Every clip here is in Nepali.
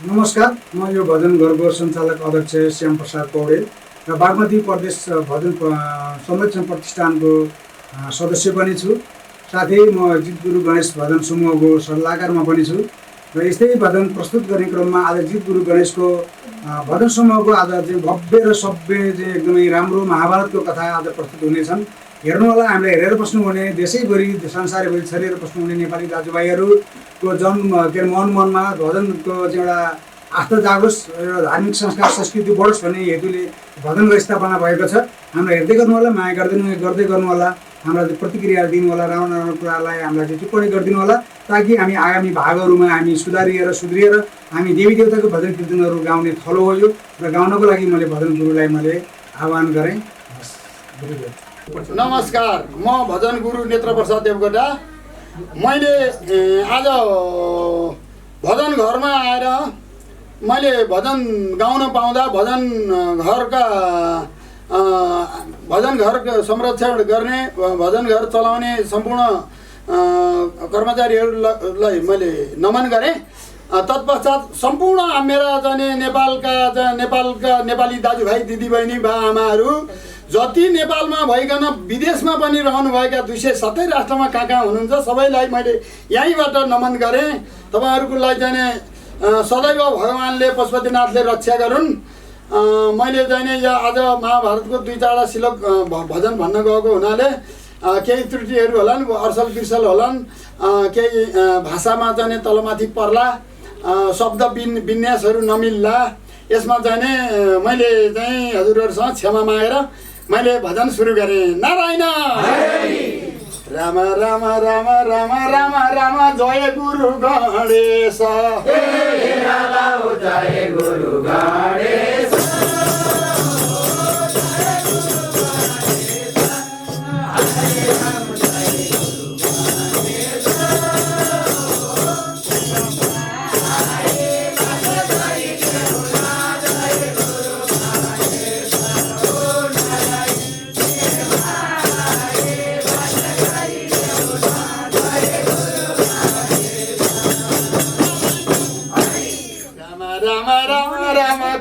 नमस्कार, म यो भजन घरको सञ्चालक अध्यक्ष श्याम प्रसाद पौडेल र बागमती प्रदेश भजन संरक्षण प्रतिष्ठानको सदस्य पनि छु। साथै म जित गुरु गणेश भजन समूहको सल्लाहकारमा पनि छु र यस्तै भजन प्रस्तुत गर्ने क्रममा आज जित गुरु गणेशको भजन समूहको आज चाहिँ भव्य र सभ्य चाहिँ एकदमै राम्रो महाभारतको कथा आज प्रस्तुत हुनेछन्। हेर्नु होला, हामीले हेरेर बस्नुहुने, देशैभरि संसारभरि छरिएर बस्नुहुने नेपाली दाजुभाइहरूको मनमा भजनको चाहिँ एउटा आस्था जागोस् र धार्मिक संस्कार संस्कृति बढोस् भन्ने हेतुले भजनको स्थापना भएको छ। हाम्रो हेर्दै गर्नु होला, माया गर्दै गर्नु होला, हामीलाई प्रतिक्रिया दिनु होला, राम्रो राम्रो कुरालाई हामीलाई चाहिँ टिप्पणी गरिदिनु होला, ताकि हामी आगामी भागहरूमा हामी सुध्रिएर हामी देवी देवताको भजन कीर्तनहरू गाउने थलो हो यो। र गाउनको लागि मैले भजन गुरुलाई मैले आह्वान गरेँ। नमस्कार, म भजन गुरु नेत्र प्रसाद देवकोटा। मैले आज भजन घरमा आएर मैले भजन गाउन पाउँदा भजन घर संरक्षण गर्ने, भजन घर चलाउने सम्पूर्ण कर्मचारीहरूलाई मैले नमन गरेँ। तत्पश्चात सम्पूर्ण मेरा जाने नेपालका नेपाली दाजुभाइ दिदीबहिनी बा आमाहरू जति नेपालमा भइकन विदेशमा पनि रहनुभएका 207 राष्ट्रमा कहाँ हुनुहुन्छ सबैलाई मैले यहीँबाट नमन गरेँ। तपाईँहरूको लागि चाहिँ सदैव भगवान्ले पशुपतिनाथले रक्षा गरून्। मैले चाहिँ यहाँ आज महाभारतको 2-4 श्लोक भजन भन्न गएको हुनाले केही त्रुटिहरू होलान्, अर्सल बिर्सल होलान्, केही भाषामा चाहिँ तलमाथि पर्ला, शब्द विन्यासहरू नमिल्ला। यसमा चाहिँ मैले चाहिँ हजुरहरूसँग क्षमा मागेर मैले भजन सुरु गरेँ। नारायण राम राम राम राम राम राम जय गुरु गणेश, जय गुरु गणेश।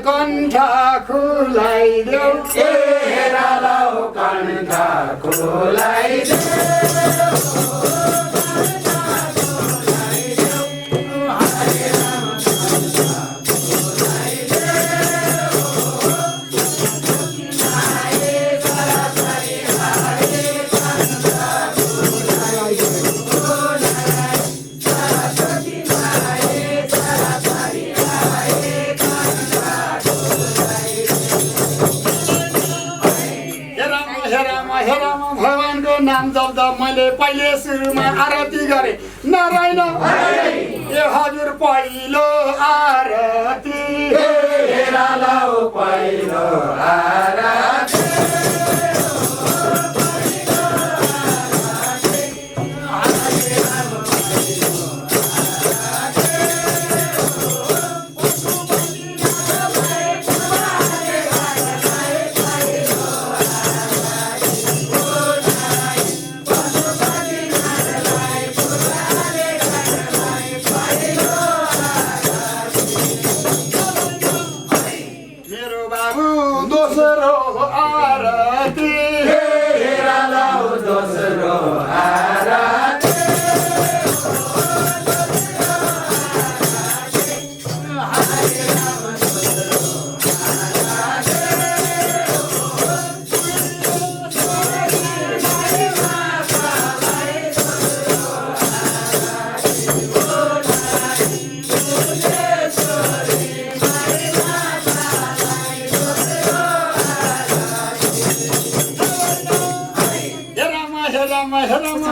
कण्ठ खुलाइदेऊ, कण्ठ खुलाइदेऊ। भगवानको नाम जप्दा मैले पहिले सुरुमा आरती गरेँ। नारायण ए हजुर पहिलो आरती, पहिलो आरती।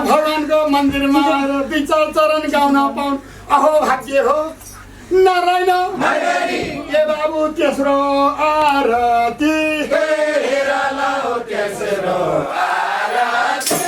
भगवानको मन्दिरमा विचार चरण गाउन पाउन् अहो भाग्य हो। नारायण ए बाबु तेस्रो आरती, तेस्रो आरती।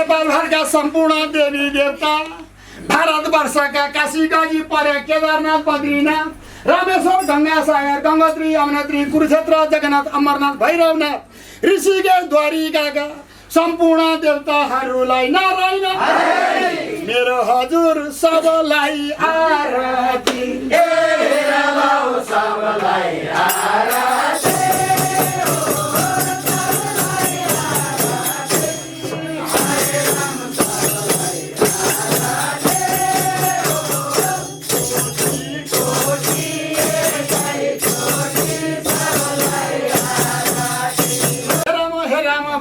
नेपालभरका सम्पूर्ण देवी देवता, भारतवर्षका काशी गंगी पर्या केदारनाथ बद्रीनाथ रामेश्वर गंगा सागर गंगोत्री यमुनोत्री कुरुक्षेत्र जगन्नाथ अमरनाथ भैरवनाथ ऋषिकेश द्वारिकाका सम्पूर्ण देवताहरूलाई नारायण मेरो हजुर सबलाई आरती सबलाई आरती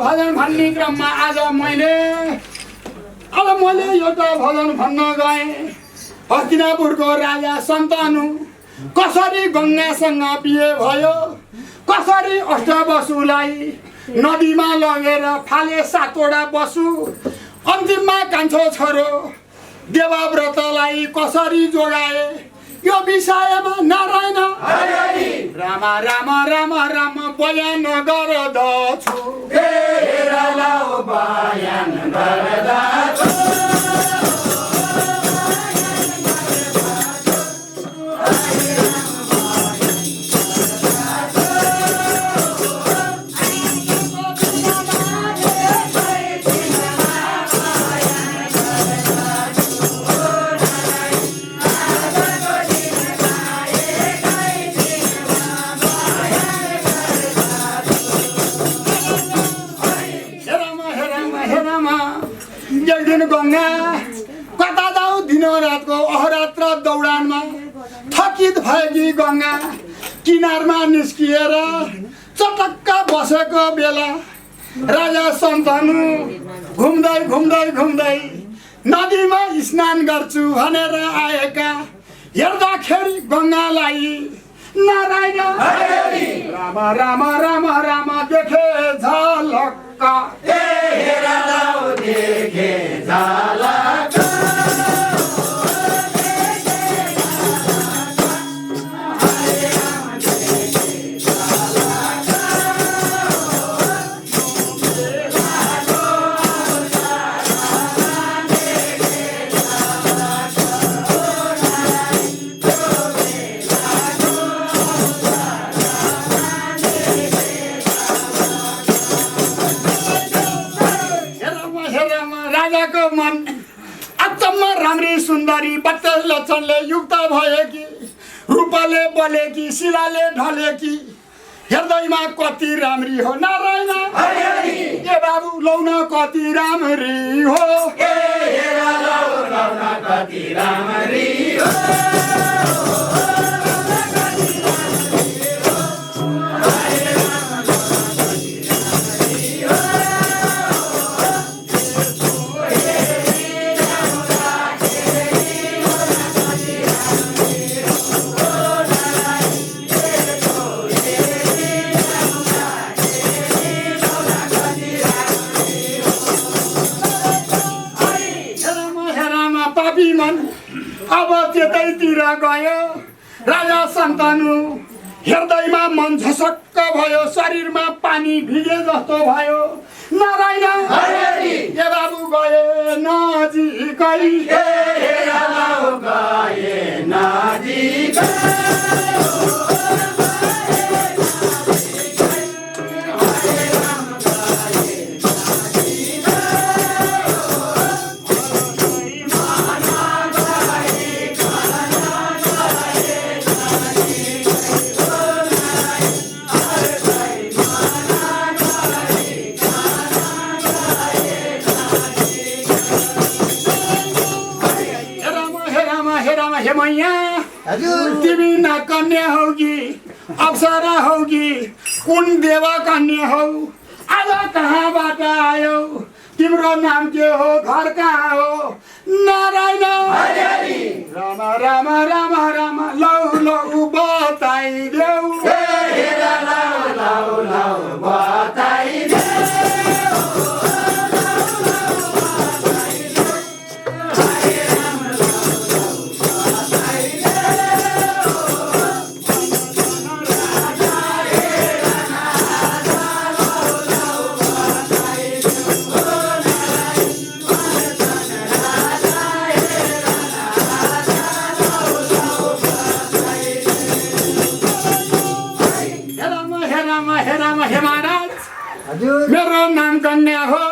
भजन भन्ने क्रममा आज मैले एउटा भजन भन्न गएँ। हस्तिनापुरको राजा सन्तनु कसरी गङ्गासँग बिहे भयो, कसरी अष्टवसुलाई नदीमा लगेर फाले 7 वटा बसु, अन्तिममा कान्छो छोरो देवव्रतलाई कसरी जोगाए, यो विषयमा नारायण राम राम राम राम बयान गर्दछु बयान गर्दछु गंगा कता जाऊ दिनरातको अहरात्र दौडानमा थकित भएकी गंगा किनारमा निस्किएर चटक्क बसेको बेला राजा सन्तनु घुम्दै घुम्दै घुम्दै नदीमा स्नान गर्छु भनेर आएका हेर्दाखेरि गंगालाई नारायण राम राम राम राम देखे झलक्क देखे झलक्क मन अचम्म राम्री सुन्दरी बत्तीस लक्षणले युक्त भएकी रूपले बोलेकी शिलाले ढलेकी हेर्दैमा कति राम्री हो नारायण ए बाबु लौन कति राम्री हो कति राम्री हो अब त्यतैतिर गयो राजा सन्तनु हेर्दैमा मन झसक्क भयो शरीरमा पानी भिजे जस्तो भयो नारायण ए बाबु गए नजिकै तिमी न कन्या होगी अप्सरा होगी कुन देवा कन्या हो आज कहाँबाट आयो तिम्रो नाम के हो घर कहाँ हो नारायण राम राम राम राम लौ लौ बताइदेऊ अन्याय हो।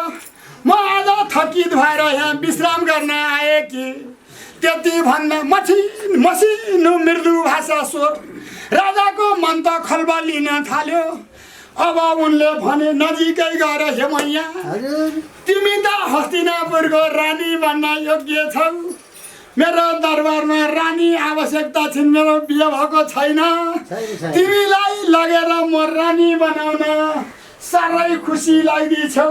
म आज थकित भएर यहाँ विश्राम गर्न आएँ कि त्यति भन्दा मसिनो मृदु भाषा स्वर राजाको मन त खलबलिन थाल्यो। अब उनले भने नजिकै गएर हे मैया तिमी त हस्तिनापुरको रानी बन्न योग्य छौ। मेरो दरबारमा रानी आवश्यकता छिन्, मेरो बिहे भएको छैन। तिमीलाई लगेर म रानी बनाउन साह्रै खुसी लाग्दैछौ।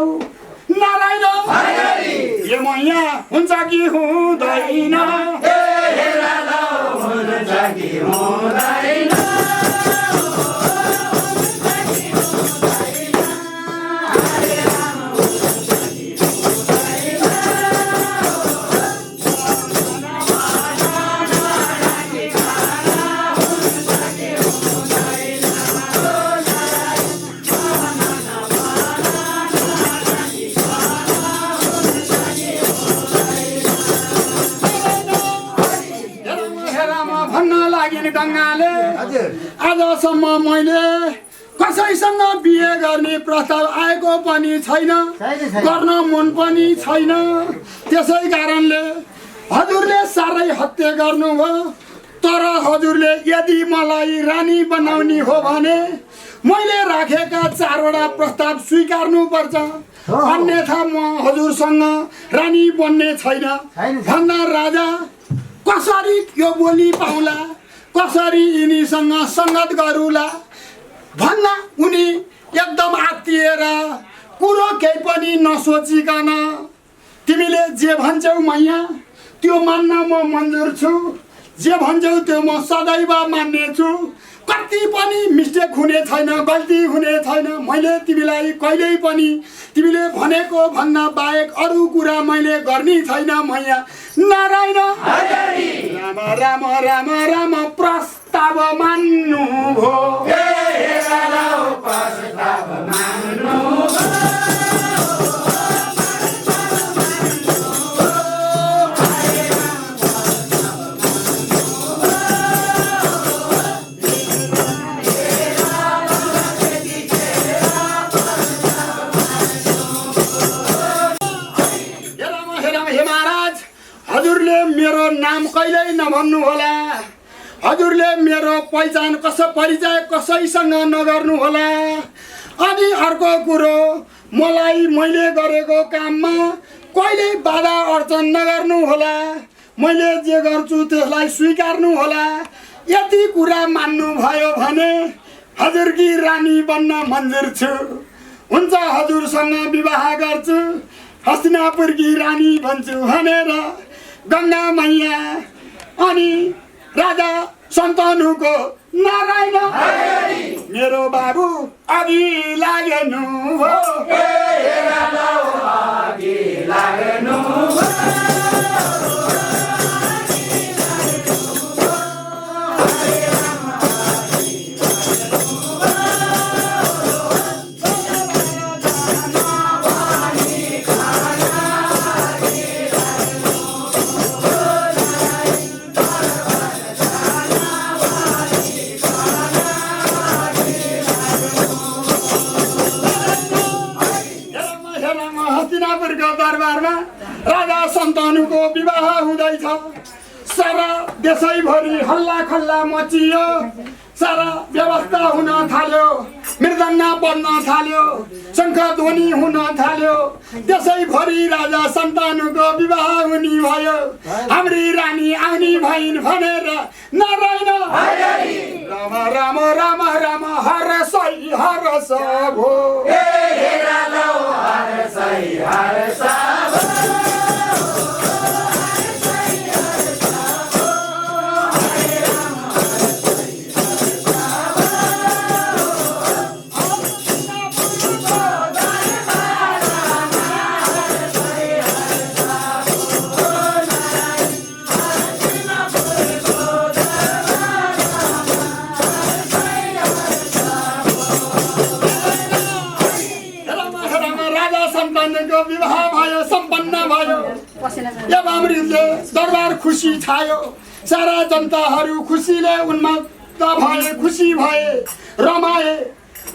नारायण हे मैया हुन्छ कि हुँदैन? गङ्गाले आजसम्म मैले कसैसँग बिहे गर्ने प्रस्ताव आएको पनि छैन, गर्न मन पनि छैन। त्यसै कारणले हजुरले साह्रै हत्या गर्नुभयो। तर हजुरले यदि मलाई रानी बनाउने हो भने मैले राखेका 4वटा प्रस्ताव स्वीकार्नुपर्छ, अन्यथा म हजुरसँग रानी बन्ने छैन भन्दा राजा कसरी यो बोली पाउला, कसरी यिनीसँग सङ्गत गरौँला भन्दा उनी एकदम आत्तिएर कुरो केही पनि नसोचिकन तिमीले जे भन्छौ मैया त्यो मान्न म मन्जुर छु, जे भन्छौ त्यो म सदैव मान्नेछु। कति पनि मिस्टेक हुने छैन, गल्ती हुने छैन। मैले तिमीलाई कहिल्यै पनि तिमीले भनेको भन्दा बाहेक अरू कुरा मैले गर्ने छैन मैया। नारायण राम राम राम राम प्रस्ताव मान्नु भो। हजुरले मेरो नाम कहिल्यै नभन्नु होला, हजुरले मेरो पहिचान परिचय कसैसँग नगर्नु होला। अनि अर्को कुरो मलाई मैले गरेको काममा कहिल्यै बाधा अर्चन नगर्नु होला। मैले जे गर्छु त्यसलाई स्वीकार्नु होला। यति कुरा मान्नु भयो भने हजुरकी रानी बन्न मन्जुर छु। हुन्छ हजुरसँग विवाह गर्छु, हस्तिनापुरकी रानी बन्छु भनेर गङ्गा मैया अनि राजा सन्तनुको नारायण मेरो बाबु अघि लागेनु हो। दरबारमा राजा सन्तनुको विवाह हुँदैछ। सारा देशैभरि हल्ला खल्ला मचियो, सारा व्यवस्था हुन थाल्यो, मृदङ्ग बज्न थाल्यो, शङ्खध्वनि हुन थाल्यो। त्यसैभरि राजा सन्तनुको विवाह हुने भयो। हाम्री रानी आउने भइन् भनेर नारायण राम राम राम राम हरसै हरस भो। विवाह भयो, सम्पन्न भयो। अब अमृतले दरबार खुसी छायो। सारा जनताहरू खुसीले उन्मत्त भए, खुसी भए, रमाए।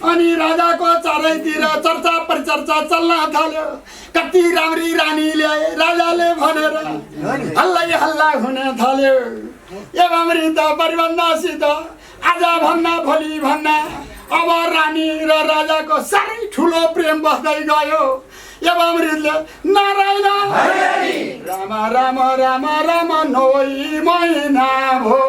अनि राजाको चारैतिर चर्चा परिचर्चा चल्न थाल्यो। कति राम्री रानी ल्याए राजाले भनेर हल्लै हल्ला हुन थाल्यो। एवं परिबन्धसित आज भन्ना भोलि भन्ना अब रानी र राजाको साह्रै ठुलो प्रेम बस्दै गयो। एवं नारायण राम राम राम राम नोई महिना भो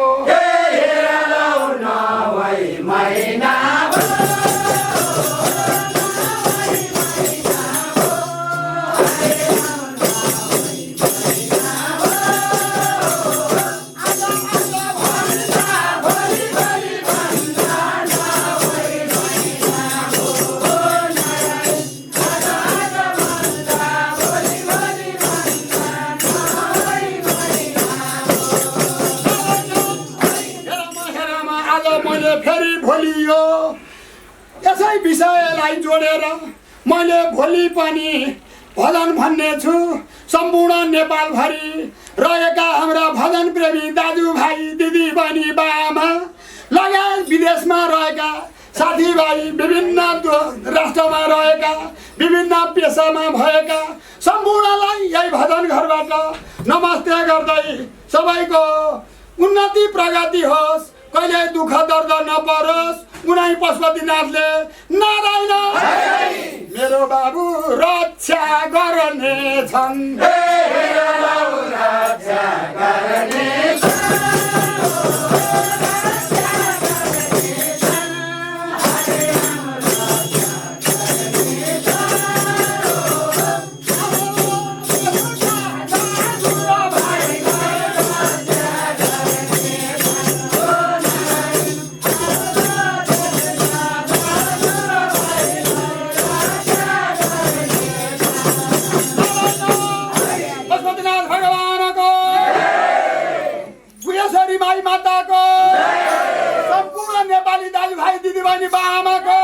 फेरि भोलि यो यसै विषयलाई जोडेर मैले भोलि पनि भजन भन्ने छु। सम्पूर्ण नेपालभरि रहेका हाम्रा भजन प्रेमी दाजुभाइ दिदीबहिनी बाआमा लगायत विदेशमा रहेका साथीभाइ विभिन्न राष्ट्रमा रहेका विभिन्न पेसामा भएका सम्पूर्णलाई यही भजन घरबाट नमस्ते गर्दै सबैको उन्नति प्रगति होस्, कहिले दुःख दर्द नपरोस्। उनै पशुपतिनाथले नारायण मेरो बाबु रक्षा गर्ने छन्। माई माताको सम्पूर्ण नेपाली दाजुभाइ दिदीबहिनी बाआमाको